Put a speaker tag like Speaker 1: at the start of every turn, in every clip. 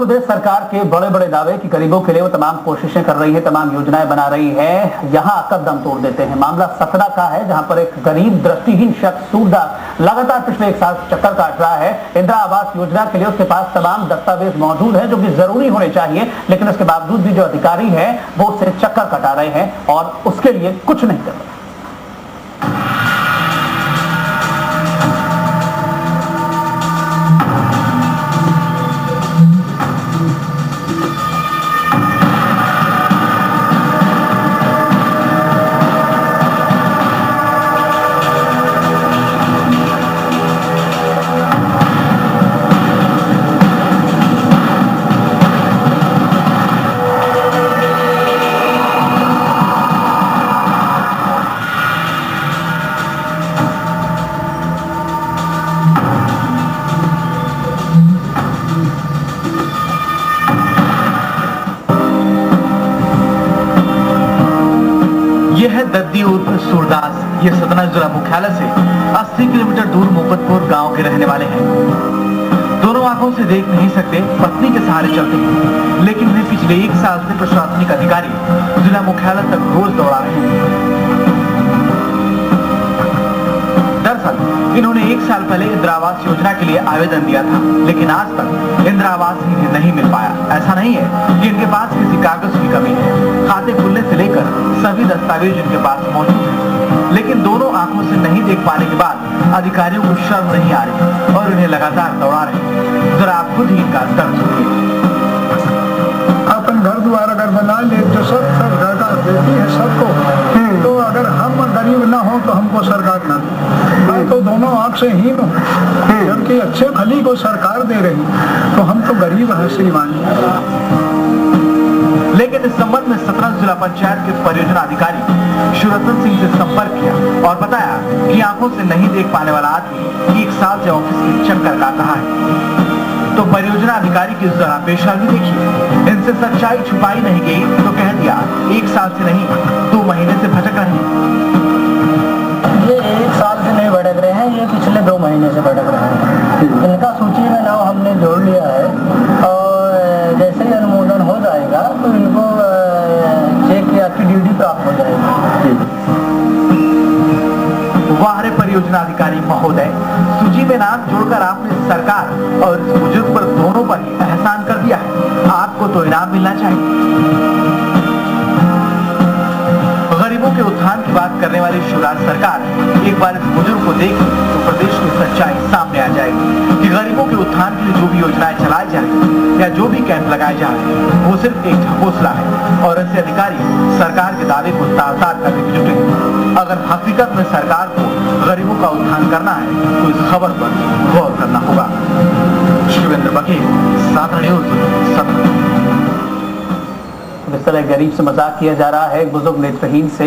Speaker 1: प्रदेश सरकार के बड़े बड़े दावे कि गरीबों के लिए वो तमाम कोशिशें कर रही है, तमाम योजनाएं बना रही है, यहाँ आकर दम तोड़ देते हैं। मामला सतना का है, जहां पर एक गरीब दृष्टिहीन शख्स सूरदास लगातार पिछले 1 साल से चक्कर काट रहा है। इंदिरा आवास योजना के लिए उसके पास तमाम दस्तावेज मौजूद है जो कि जरूरी होने चाहिए, लेकिन उसके बावजूद भी जो अधिकारी है वो उससे चक्कर कटा रहे हैं और उसके लिए कुछ नहीं कर रहे।
Speaker 2: यह है दद्दी उर्फ सूरदास। ये सतना जिला मुख्यालय से 80 किलोमीटर दूर मोकतपुर गांव के रहने वाले हैं। दोनों आंखों से देख नहीं सकते, पत्नी के सहारे चलते हैं, लेकिन उन्हें पिछले 1 साल से प्रशासनिक अधिकारी जिला मुख्यालय तक रोज दौड़ा रहे हैं। दरअसल इन्होंने 1 साल पहले इंदिरा आवास योजना के लिए आवेदन दिया था, लेकिन आज तक इंदिरा आवास इन्हें नहीं मिल पाया। ऐसा नहीं है कि इनके पास किसी कागज की कमी है, खाते खुलने से लेकर सभी दस्तावेज इनके पास मौजूद हैं, लेकिन दोनों आंखों से नहीं देख पाने के बाद अधिकारियों को शर्म नहीं आ रही और उन्हें लगातार दौड़ा रहे हैं। जरा आप खुद ही इनका दर्द सुनिए।
Speaker 3: अपन घर द्वार अगर बना ले तो सब सरकार देती है सबको, तो अगर हम गरीब ना हो तो हमको सरकार ना दे। मैं तो दोनों आंख से हीन हूँ, जबकि अच्छे खली को सरकार दे रही, तो हम तो गरीब है श्रीमान।
Speaker 2: लेकिन इस संबंध में सतना जिला पंचायत के परियोजना अधिकारी शिवरतन सिंह से संपर्क किया और बताया कि आंखों से नहीं देख पाने वाला आदमी 1 साल से ऑफिस के चक्कर काट रहा है। तो परियोजना अधिकारी की जरा पेशा भी देखिए। इनसे सच्चाई छुपाई नहीं गई तो कह दिया 1 साल से नहीं 2 महीने से भटक रहे हैं।
Speaker 4: ये 1 साल से नहीं भटक रहे हैं, ये पिछले 2 महीने से भटक रहे हैं। इनका सूची में नाम हमने जोड़ लिया है और जैसे ही अनुमोदन हो जाएगा तो इनको चेक या DD प्राप्त हो जाएगा।
Speaker 2: वाह परियोजना अधिकारी महोदय, सूची में नाम जोड़कर आपने सरकार और इस बुजुर्ग पर दोनों पर ही एहसान कर दिया है। आपको तो इनाम मिलना चाहिए। गरीबों के उत्थान की बात करने वाली शिवराज सरकार एक बार इस बुजुर्ग को देखे तो प्रदेश की सच्चाई सामने आ जाएगी कि गरीबों के उत्थान के लिए जो भी योजनाएं चलाई जा रही या जो भी कैंप लगाए जा रहे हैं वो सिर्फ एक ढकोसला है और ऐसे अधिकारी सरकार के दावे को तार-तार करने की जुटे। अगर हकीकत में सरकार को गरीबों का उत्थान करना है तो इस खबर पर गौर करना होगा। शिवेंद्र बघेल, सात न्यूज, सतना।
Speaker 1: इस तरह गरीब से मजाक किया जा रहा है, एक बुजुर्ग नेत्रहीन से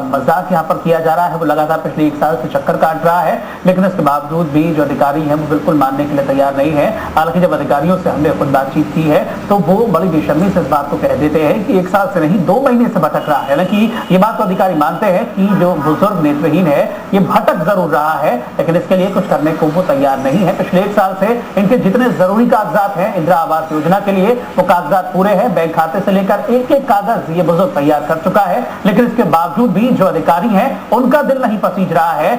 Speaker 1: मजाक यहाँ पर किया जा रहा है। वो लगातार पिछले 1 साल से चक्कर काट रहा है, लेकिन इसके बावजूद भी जो अधिकारी हैं वो बिल्कुल मानने के लिए तैयार नहीं है। हालांकि जब अधिकारियों से हमने खुद बातचीत की है तो वो बड़ी बेशर्मी से इस बात को कह देते हैं कि 1 साल से नहीं 2 महीने से भटक रहा है। हालांकि ये बात तो अधिकारी मानते हैं कि जो बुजुर्ग नेत्रहीन है ये भटक जरूर रहा है, लेकिन इसके लिए कुछ करने को वो तैयार नहीं है। पिछले 1 साल से इनके जितने जरूरी कागजात हैं इंदिरा आवास योजना के लिए वो कागजात पूरे हैं। बैंक खाते से लेकर एक एक कागज ये बुजुर्ग तैयार कर चुका है, लेकिन इसके बावजूद भी जो अधिकारी हैं उनका दिल नहीं पसीज रहा है।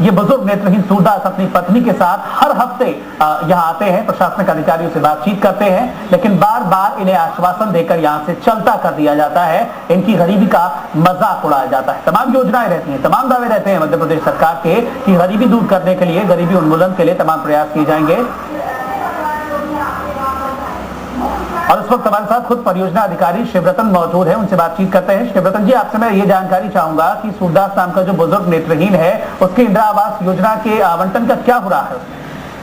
Speaker 1: ये बुजुर्ग नेत्रहीन सूरदास अपनी पत्नी के साथ हर हफ्ते यहाँ आते हैं, प्रशासनिक अधिकारियों से बातचीत करते हैं, लेकिन बार बार इन्हें आश्वासन देकर यहाँ से चलता कर दिया जाता है। इनकी गरीबी का मजाक उड़ाया जाता है। तमाम योजनाएं रहती हैं, तमाम दावे रहते हैं मध्य प्रदेश सरकार के कि गरीबी दूर करने के लिए, गरीबी उन्मूलन के लिए तमाम प्रयास किए जाएंगे। और इस वक्त हमारे साथ खुद परियोजना अधिकारी शिवरतन मौजूद है, उनसे बातचीत करते हैं। शिवरतन जी, आपसे मैं ये जानकारी चाहूंगा कि सूरदास नाम का जो बुजुर्ग नेत्रहीन है उसके इंदिरा आवास योजना के आवंटन का क्या हो रहा है?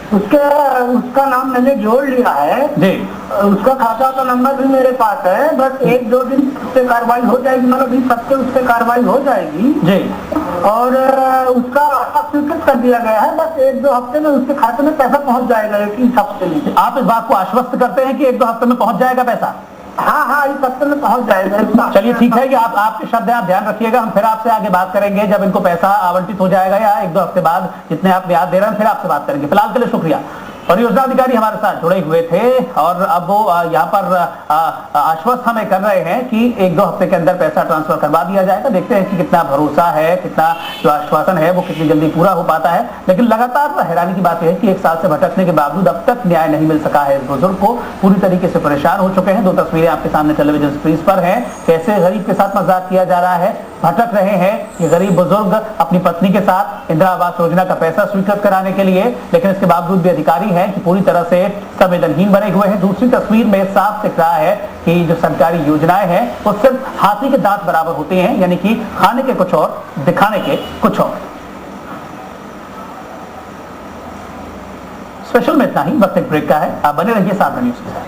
Speaker 4: उसका नाम मैंने जोड़ लिया है
Speaker 1: जी।
Speaker 4: उसका खाता का नंबर भी मेरे पास है। बस 1-2 दिन उस पर कार्रवाई हो जाएगी, मतलब इस हफ्ते उस पर कार्रवाई हो जाएगी
Speaker 1: जी।
Speaker 4: और उसका स्वीकृत कर दिया गया है। बस 1-2 हफ्ते में उसके खाते में पैसा पहुंच जाएगा। इस हफ्ते में
Speaker 1: आप इस बात को आश्वस्त करते हैं कि 1-2 हफ्ते में पहुंच जाएगा पैसा?
Speaker 4: हाँ, इस हफ्ते में पहुंच जाएगा।
Speaker 1: चलिए ठीक है कि आपके शब्द आप ध्यान रखिएगा। हम फिर आपसे आगे बात करेंगे जब इनको पैसा आवंटित हो जाएगा या 1-2 हफ्ते बाद जितने आप याद दे रहे हैं, फिर आपसे बात करेंगे। फिलहाल के लिए शुक्रिया। और योजना अधिकारी हमारे साथ जुड़े हुए थे और अब वो यहाँ पर आश्वस्त हमें कर रहे हैं कि 1-2 हफ्ते के अंदर पैसा ट्रांसफर करवा दिया जाएगा। देखते हैं कि कितना भरोसा है, कितना जो आश्वासन है वो कितनी जल्दी पूरा हो पाता है। लेकिन लगातार हैरानी की बात यह है कि 1 साल से भटकने के बावजूद अब तक न्याय नहीं मिल सका है। इस बुजुर्ग को पूरी तरीके से परेशान हो चुके हैं। 2 तस्वीरें आपके सामने टेलीविजन स्क्रीन पर हैं। कैसे गरीब के साथ मजाक किया जा रहा है, भटक रहे हैं ये गरीब बुजुर्ग अपनी पत्नी के साथ इंदिरा आवास योजना का पैसा स्वीकृत कराने के लिए, लेकिन इसके बावजूद भी अधिकारी हैं कि पूरी तरह से संवेदनहीन बने हुए हैं। दूसरी तस्वीर में साफ दिख रहा है कि जो सरकारी योजनाएं हैं वो सिर्फ हाथी के दांत बराबर होते हैं, यानी कि खाने के कुछ और, दिखाने के कुछ और। स्पेशल में इतना ही, वक्त एक ब्रेक का है। आप बने रहिए साथ न्यूज़ के साथ।